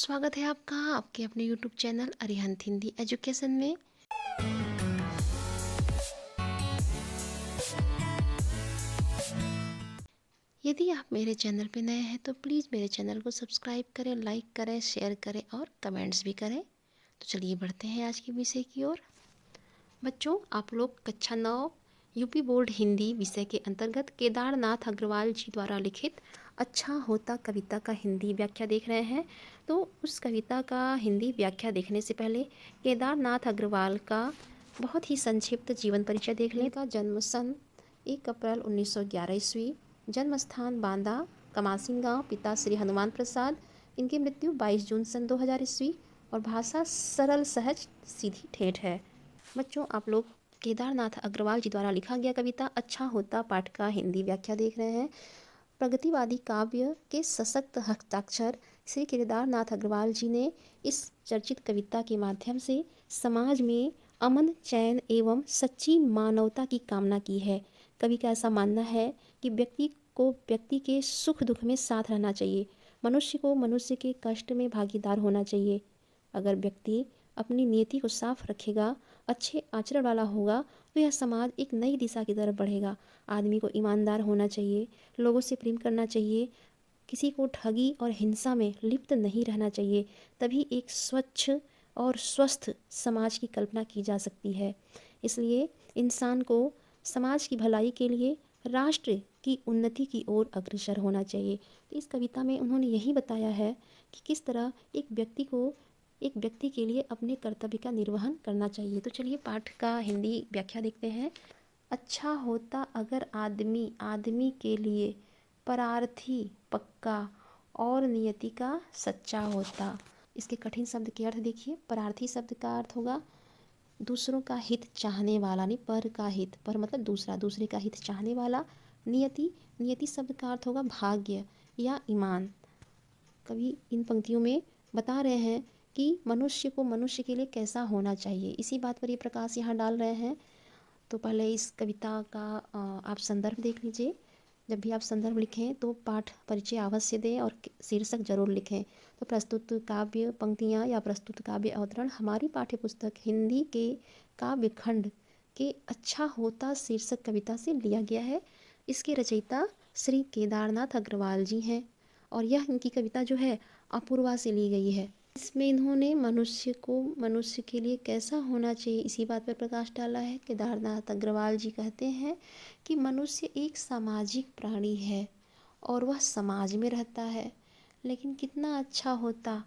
स्वागत है आपका आपके अपने YouTube channel Arihant Hindi education में। यदि आप मेरे चैनल पे नए हैं तो प्लीज़ मेरे चैनल को सब्सक्राइब करें, लाइक करें, शेयर करें और कमेंट्स भी करें। तो चलिए बढ़ते हैं आज के विषय की ओर। बच्चों, आप लोग कक्षा 9 यूपी बोर्ड हिंदी विषय के अंतर्गत केदारनाथ अग्रवाल जी द्वारा लिखित अच्छा होता कविता का हिंदी व्याख्या देख रहे हैं। तो उस कविता का हिंदी व्याख्या देखने से पहले केदारनाथ अग्रवाल का बहुत ही संक्षिप्त जीवन परिचय देख लें। का जन्म सन 1 अप्रैल 1911 ईस्वी, जन्म स्थान बांदा कमासिन गाँव, पिता श्री हनुमान प्रसाद। इनकी मृत्यु 22 जून सन 2000 ईस्वी और भाषा सरल सहज सीधी ठेठ है। बच्चों, आप लोग केदारनाथ अग्रवाल जी द्वारा लिखा गया कविता अच्छा होता पाठ का हिंदी व्याख्या देख रहे हैं। प्रगतिवादी काव्य के सशक्त हस्ताक्षर श्री केदारनाथ अग्रवाल जी ने इस चर्चित कविता के माध्यम से समाज में अमन, चैन एवं सच्ची मानवता की कामना की है। कवि का ऐसा मानना है कि व्यक्ति को व्यक्ति के सुख दुख में साथ रहना चाहिए, मनुष्य को मनुष्य के कष्ट में भागीदार होना चाहिए। अगर व्यक्ति अपनी नियति को साफ रखेगा, अच्छे आचरण वाला होगा, तो यह समाज एक नई दिशा की तरफ बढ़ेगा। आदमी को ईमानदार होना चाहिए, लोगों से प्रेम करना चाहिए, किसी को ठगी और हिंसा में लिप्त नहीं रहना चाहिए। तभी एक स्वच्छ और स्वस्थ समाज की कल्पना की जा सकती है। इसलिए इंसान को समाज की भलाई के लिए राष्ट्र की उन्नति की ओर अग्रसर होना चाहिए। तो इस कविता में उन्होंने यही बताया है कि किस तरह एक व्यक्ति के लिए अपने कर्तव्य का निर्वहन करना चाहिए। तो चलिए पाठ का हिंदी व्याख्या देखते हैं। अच्छा होता अगर आदमी आदमी के लिए परार्थी पक्का और नियति का सच्चा होता। इसके कठिन शब्द के अर्थ देखिए। परार्थी शब्द का अर्थ होगा दूसरों का हित चाहने वाला, नहीं पर का हित, पर मतलब दूसरा, दूसरे का हित चाहने वाला। नियति, नियति शब्द का अर्थ होगा भाग्य या ईमान। कवि इन पंक्तियों में बता रहे हैं कि मनुष्य को मनुष्य के लिए कैसा होना चाहिए, इसी बात पर ये प्रकाश यहाँ डाल रहे हैं। तो पहले इस कविता का आप संदर्भ देख लीजिए। जब भी आप संदर्भ लिखें तो पाठ परिचय अवश्य दें और शीर्षक जरूर लिखें। तो प्रस्तुत काव्य पंक्तियाँ या प्रस्तुत काव्य अवतरण हमारी पाठ्य पुस्तक हिंदी के काव्य खंड के अच्छा होता शीर्षक कविता से लिया गया है। इसके रचयिता श्री केदारनाथ अग्रवाल जी हैं और यह इनकी कविता जो है अपूर्वा से ली गई है। इसमें इन्होंने मनुष्य को मनुष्य के लिए कैसा होना चाहिए इसी बात पर प्रकाश डाला है। केदारनाथ अग्रवाल जी कहते हैं कि मनुष्य एक सामाजिक प्राणी है और वह समाज में रहता है, लेकिन कितना अच्छा होता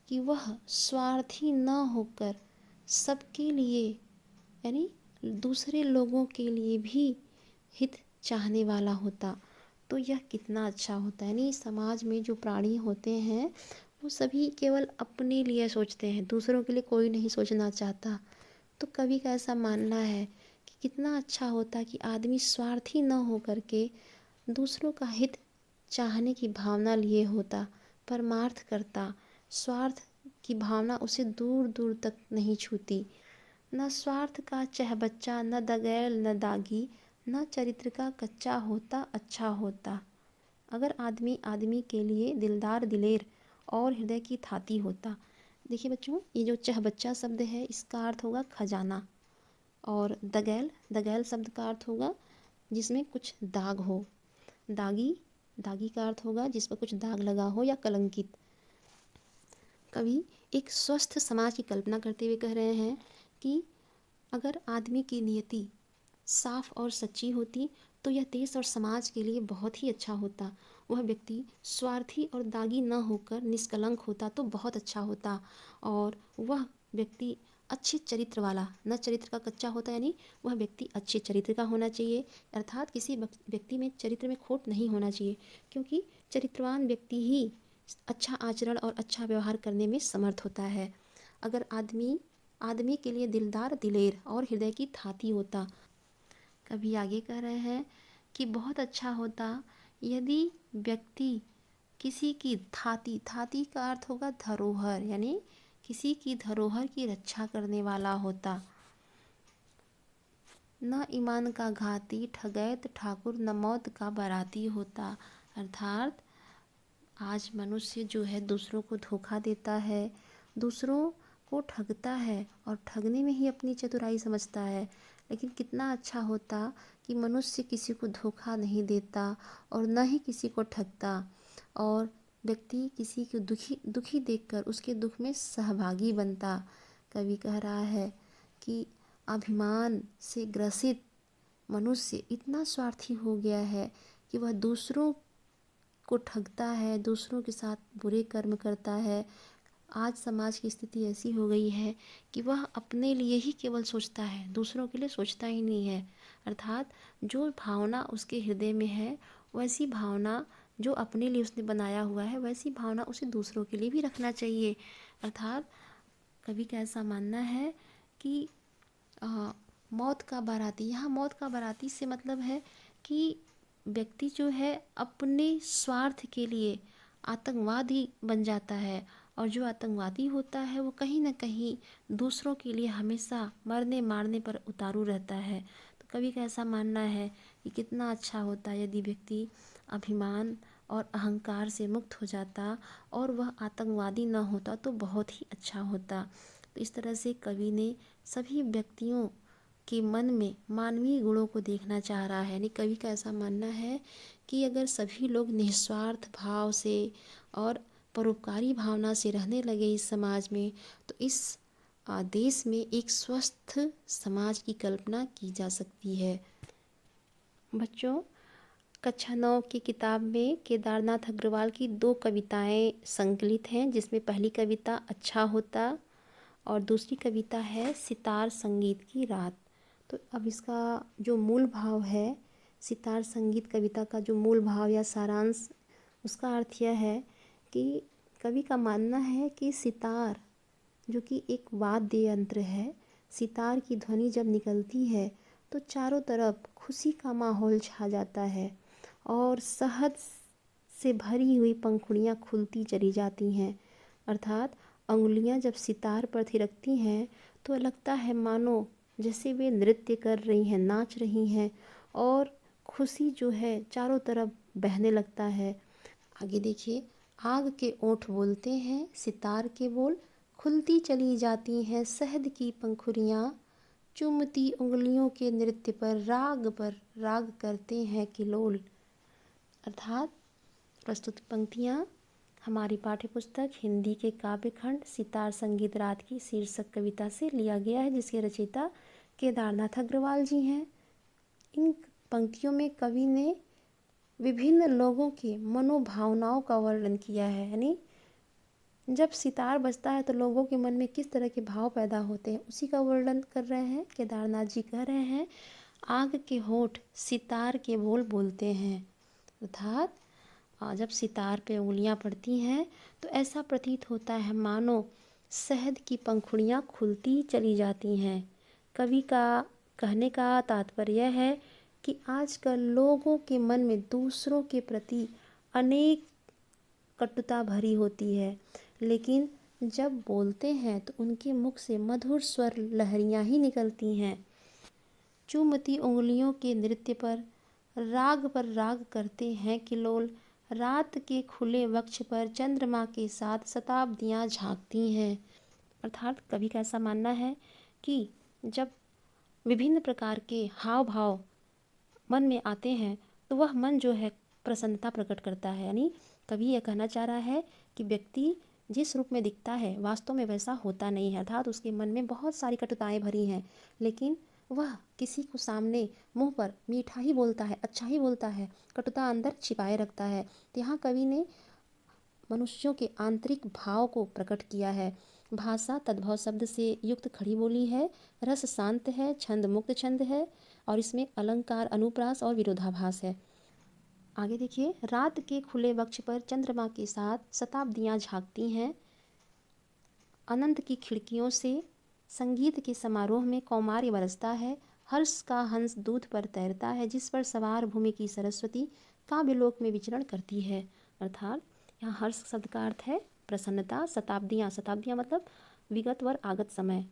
कि वह स्वार्थी न होकर सबके लिए, यानी दूसरे लोगों के लिए भी हित चाहने वाला होता। तो यह कितना अच्छा होता है। यानी समाज में जो प्राणी होते हैं वो सभी केवल अपने लिए सोचते हैं, दूसरों के लिए कोई नहीं सोचना चाहता। तो कवि का ऐसा मानना है कि कितना अच्छा होता कि आदमी स्वार्थी न हो करके दूसरों का हित चाहने की भावना लिए होता, परमार्थ करता। स्वार्थ की भावना उसे दूर दूर तक नहीं छूती। न स्वार्थ का चहबच्चा, न दगैल न दागी, न चरित्र का कच्चा होता अच्छा होता। अगर आदमी आदमी के लिए दिलदार दिलेर और हृदय की थाती होता। देखिए बच्चों, ये जो चहबच्चा शब्द है इसका अर्थ होगा खजाना, और दगैल, दगैल शब्द का अर्थ होगा जिसमें कुछ दाग हो। दागी, दागी का अर्थ होगा जिस पर कुछ दाग लगा हो या कलंकित। कवि एक स्वस्थ समाज की कल्पना करते हुए कह रहे हैं कि अगर आदमी की नियति साफ और सच्ची होती तो यह देश और समाज के लिए बहुत ही अच्छा होता। वह व्यक्ति स्वार्थी और दागी न होकर निष्कलंक होता तो बहुत अच्छा होता। और वह व्यक्ति अच्छे चरित्र वाला, न चरित्र का कच्चा होता, यानी वह व्यक्ति अच्छे चरित्र का होना चाहिए। अर्थात किसी व्यक्ति में चरित्र में खोट नहीं होना चाहिए, क्योंकि चरित्रवान व्यक्ति ही अच्छा आचरण और अच्छा व्यवहार करने में समर्थ होता है। अगर आदमी आदमी के लिए दिलदार दिलेर और हृदय की थाती होता। कभी आगे कह रहे हैं कि बहुत अच्छा होता यदि व्यक्ति किसी की थाती, थाती का अर्थ होगा धरोहर, यानी किसी की धरोहर की रक्षा करने वाला होता। न ईमान का घाती, ठगैत ठाकुर न मौत का बराती होता। अर्थात आज मनुष्य जो है दूसरों को धोखा देता है, दूसरों को ठगता है और ठगने में ही अपनी चतुराई समझता है। लेकिन कितना अच्छा होता कि मनुष्य किसी को धोखा नहीं देता और न ही किसी को ठगता, और व्यक्ति किसी को दुखी दुखी देखकर उसके दुख में सहभागी बनता। कवि कह रहा है कि अभिमान से ग्रसित मनुष्य इतना स्वार्थी हो गया है कि वह दूसरों को ठगता है, दूसरों के साथ बुरे कर्म करता है। आज समाज की स्थिति ऐसी हो गई है कि वह अपने लिए ही केवल सोचता है, दूसरों के लिए सोचता ही नहीं है। अर्थात जो भावना उसके हृदय में है, वैसी भावना जो अपने लिए उसने बनाया हुआ है, वैसी भावना उसे दूसरों के लिए भी रखना चाहिए। अर्थात कवि का ऐसा मानना है कि मौत का बाराती, यहाँ मौत का बाराती से मतलब है कि व्यक्ति जो है अपने स्वार्थ के लिए आतंकवादी बन जाता है, और जो आतंकवादी होता है वो कहीं ना कहीं दूसरों के लिए हमेशा मरने मारने पर उतारू रहता है। तो कवि का ऐसा मानना है कि कितना अच्छा होता यदि व्यक्ति अभिमान और अहंकार से मुक्त हो जाता और वह आतंकवादी न होता तो बहुत ही अच्छा होता। तो इस तरह से कवि ने सभी व्यक्तियों के मन में मानवीय गुणों को देखना चाह रहा है। यानी कवि का ऐसा मानना है कि अगर सभी लोग निस्वार्थ भाव से और परोपकारी भावना से रहने लगे इस समाज में, तो इस देश में एक स्वस्थ समाज की कल्पना की जा सकती है। बच्चों, कक्षा 9 की किताब में केदारनाथ अग्रवाल की 2 कविताएं संकलित हैं, जिसमें पहली कविता अच्छा होता और दूसरी कविता है सितार संगीत की रात। तो अब इसका जो मूल भाव है, सितार संगीत कविता का जो मूल भाव या सारांश, उसका अर्थ यह है कि कवि का मानना है कि सितार जो कि एक वाद्य यंत्र है, सितार की ध्वनि जब निकलती है तो चारों तरफ खुशी का माहौल छा जाता है और शहद से भरी हुई पंखुड़ियाँ खुलती चली जाती हैं। अर्थात अंगुलियाँ जब सितार पर थिरकती हैं तो लगता है मानो जैसे वे नृत्य कर रही हैं, नाच रही हैं, और खुशी जो है चारों तरफ बहने लगता है। आगे देखिए, आग के ओंठ बोलते हैं, सितार के बोल खुलती चली जाती हैं, शहद की पंखुड़ियाँ चुमती उंगलियों के नृत्य पर राग करते हैं किलोल। अर्थात प्रस्तुत पंक्तियाँ हमारी पाठ्यपुस्तक हिंदी के काव्यखंड सितार संगीत रात की शीर्षक कविता से लिया गया है, जिसके रचयिता केदारनाथ अग्रवाल जी हैं। इन पंक्तियों में कवि ने विभिन्न लोगों के मनोभावनाओं का वर्णन किया है। यानी जब सितार बजता है तो लोगों के मन में किस तरह के भाव पैदा होते हैं, उसी का वर्णन कर रहे हैं। केदारनाथ जी कह रहे हैं, आग के होठ सितार के बोल बोलते हैं। अर्थात जब सितार पे उंगलियां पड़ती हैं तो ऐसा प्रतीत होता है मानो शहद की पंखुड़ियां खुलती चली जाती हैं। कवि का कहने का तात्पर्य है कि आजकल लोगों के मन में दूसरों के प्रति अनेक कटुता भरी होती है, लेकिन जब बोलते हैं तो उनके मुख से मधुर स्वर लहरियां ही निकलती हैं। चुमती उंगलियों के नृत्य पर राग करते हैं किलोल, रात के खुले वक्ष पर चंद्रमा के साथ शताब्दियाँ झांकती हैं। अर्थात कवि का ऐसा मानना है कि जब विभिन्न प्रकार के हाव भाव मन में आते हैं तो वह मन जो है प्रसन्नता प्रकट करता है। यानी कवि यह कहना चाह रहा है कि व्यक्ति जिस रूप में दिखता है वास्तव में वैसा होता नहीं है। अर्थात उसके मन में बहुत सारी कटुताएं भरी हैं, लेकिन वह किसी को सामने मुंह पर मीठा ही बोलता है, अच्छा ही बोलता है, कटुता अंदर छिपाए रखता है। तो यहाँ कवि ने मनुष्यों के आंतरिक भाव को प्रकट किया है। भाषा तद्भव शब्द से युक्त खड़ी बोली है, रस शांत है, छंद मुक्त छंद है, और इसमें अलंकार अनुप्रास और विरोधाभास है। आगे देखिए, रात के खुले वक्ष पर चंद्रमा के साथ शताब्दियाँ झांकती हैं, अनंत की खिड़कियों से संगीत के समारोह में कौमार्य बरसता है, हर्ष का हंस दूध पर तैरता है, जिस पर सवार भूमि की सरस्वती काव्यलोक में विचरण करती है। अर्थात यहाँ हर्ष शब्द का अर्थ है प्रसन्नता। शताब्दियाँ, शताब्दियाँ मतलब विगत व आगत समय।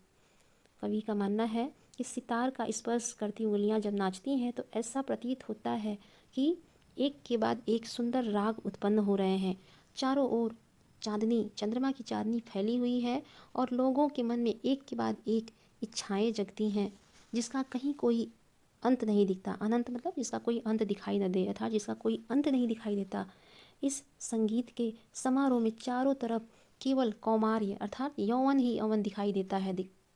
कवि का मानना है कि सितार का स्पर्श करती उंगलियाँ जब नाचती हैं तो ऐसा प्रतीत होता है कि एक के बाद एक सुंदर राग उत्पन्न हो रहे हैं। चारों ओर चांदनी, चंद्रमा की चांदनी फैली हुई है और लोगों के मन में एक के बाद एक इच्छाएं जगती हैं, जिसका कहीं कोई अंत नहीं दिखता। अनंत मतलब जिसका कोई अंत दिखाई न दे, अर्थात जिसका कोई अंत नहीं दिखाई देता। इस संगीत के समारोह में चारों तरफ केवल कौमार्य अर्थात यौवन ही यौवन दिखाई देता है,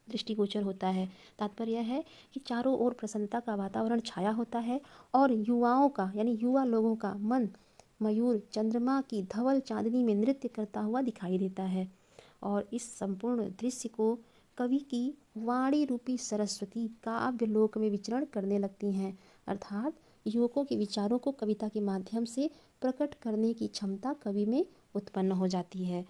दृष्टिगोचर होता है। तात्पर्य यह है कि चारों ओर प्रसन्नता का वातावरण छाया होता है और युवाओं का यानी युवा लोगों का मन मयूर चंद्रमा की धवल चांदनी में नृत्य करता हुआ दिखाई देता है। और इस संपूर्ण दृश्य को कवि की वाणी रूपी सरस्वती काव्य लोक में विचरण करने लगती हैं, अर्थात युवकों के विचारों को कविता के माध्यम से प्रकट करने की क्षमता कवि में उत्पन्न हो जाती है।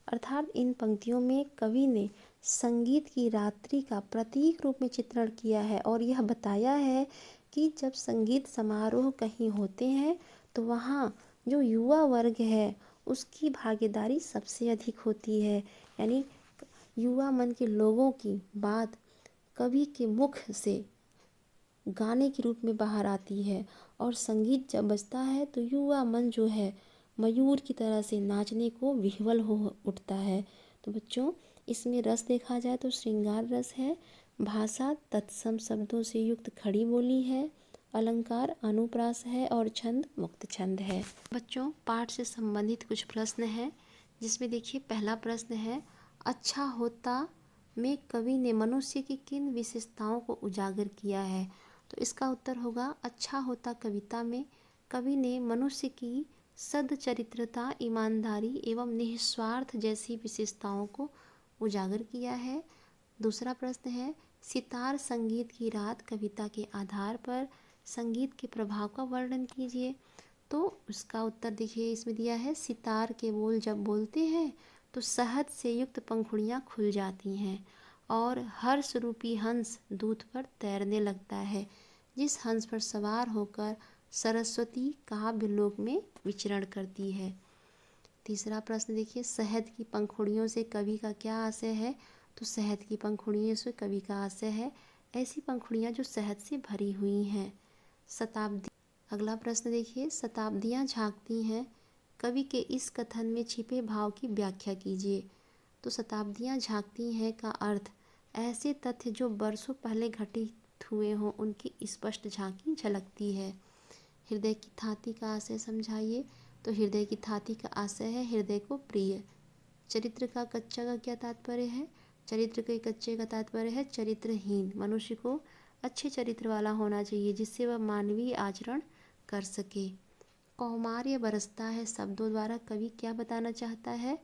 अर्थात इन पंक्तियों में कवि ने संगीत की रात्रि का प्रतीक रूप में चित्रण किया है और यह बताया है कि जब संगीत समारोह कहीं होते हैं तो वहाँ जो युवा वर्ग है उसकी भागीदारी सबसे अधिक होती है। यानी युवा मन के लोगों की बात कवि के मुख से गाने के रूप में बाहर आती है और संगीत जब बजता है तो युवा मन जो है मयूर की तरह से नाचने को विह्वल हो उठता है। तो बच्चों, इसमें रस देखा जाए तो श्रृंगार रस है, भाषा तत्सम शब्दों से युक्त खड़ी बोली है, अलंकार अनुप्रास है और छंद मुक्त छंद है। बच्चों, पाठ से संबंधित कुछ प्रश्न हैं, जिसमें देखिए पहला प्रश्न है, अच्छा होता में कवि ने मनुष्य की किन विशेषताओं को उजागर किया है? तो इसका उत्तर होगा, अच्छा होता कविता में कवि ने मनुष्य की सद्चरित्रता, ईमानदारी एवं निस्वार्थ जैसी विशेषताओं को उजागर किया है। दूसरा प्रश्न है, सितार संगीत की रात कविता के आधार पर संगीत के प्रभाव का वर्णन कीजिए। तो उसका उत्तर देखिए इसमें दिया है, सितार के बोल जब बोलते हैं तो शहद से युक्त पंखुड़ियाँ खुल जाती हैं और हर्ष रूपी हंस दूत पर तैरने लगता है, जिस हंस पर सवार होकर सरस्वती काव्य लोक में विचरण करती है। तीसरा प्रश्न देखिए, शहद की पंखुड़ियों से कवि का क्या आशय है? तो शहद की पंखुड़ियों से कवि का आशय है ऐसी पंखुड़ियाँ जो शहद से भरी हुई हैं। शताब्दी अगला प्रश्न देखिए, शताब्दियाँ झांकती हैं कवि के इस कथन में छिपे भाव की व्याख्या कीजिए। तो शताब्दियाँ झांकती हैं का अर्थ ऐसे तथ्य जो बरसों पहले घटित हुए हों उनकी स्पष्ट झांकी झलकती है। हृदय की थाती का आशय समझाइए। तो हृदय की थाती का आशय है हृदय को प्रिय। चरित्र का कच्चा का क्या तात्पर्य है? चरित्र के कच्चे का तात्पर्य है चरित्रहीन। मनुष्य को अच्छे चरित्र वाला होना चाहिए जिससे वह मानवीय आचरण कर सके। कौमार्य बरसता है शब्दों द्वारा कवि क्या बताना चाहता है?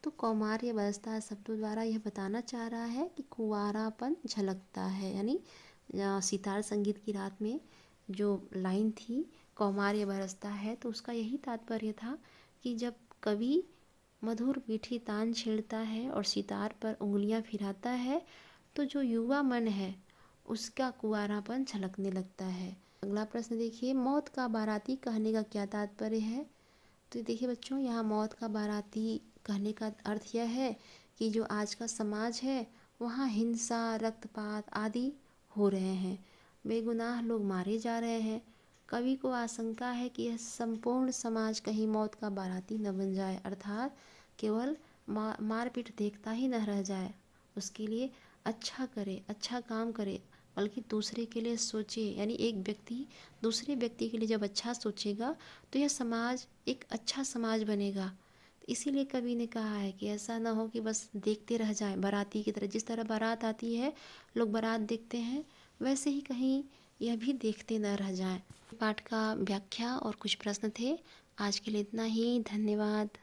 तो कौमार्य बरसता है शब्दों द्वारा यह बताना चाह रहा है कि कुंवारापन झलकता है। यानी सितार संगीत की रात में जो लाइन थी कौमार्य बरसता है, तो उसका यही तात्पर्य था कि जब कवि मधुर मीठी तान छेड़ता है और सितार पर उंगलियां फिराता है तो जो युवा मन है उसका कुंवारापन झलकने लगता है। अगला प्रश्न देखिए, मौत का बाराती कहने का क्या तात्पर्य है? तो देखिए बच्चों, यहाँ मौत का बाराती कहने का अर्थ यह है कि जो आज का समाज है वहाँ हिंसा, रक्तपात आदि हो रहे हैं, बेगुनाह लोग मारे जा रहे हैं। कवि को आशंका है कि यह संपूर्ण समाज कहीं मौत का बाराती न बन जाए, अर्थात केवल मारपीट देखता ही न रह जाए। उसके लिए अच्छा करे, अच्छा काम करे, बल्कि दूसरे के लिए सोचे। यानी एक व्यक्ति दूसरे व्यक्ति के लिए जब अच्छा सोचेगा तो यह समाज एक अच्छा समाज बनेगा। तो इसीलिए कवि ने कहा है कि ऐसा ना हो कि बस देखते रह जाएं बाराती की तरह। जिस तरह बारात आती है लोग बारात देखते हैं, वैसे ही कहीं यह भी देखते न रह जाएं। पाठ का व्याख्या और कुछ प्रश्न थे। आज के लिए इतना ही। धन्यवाद।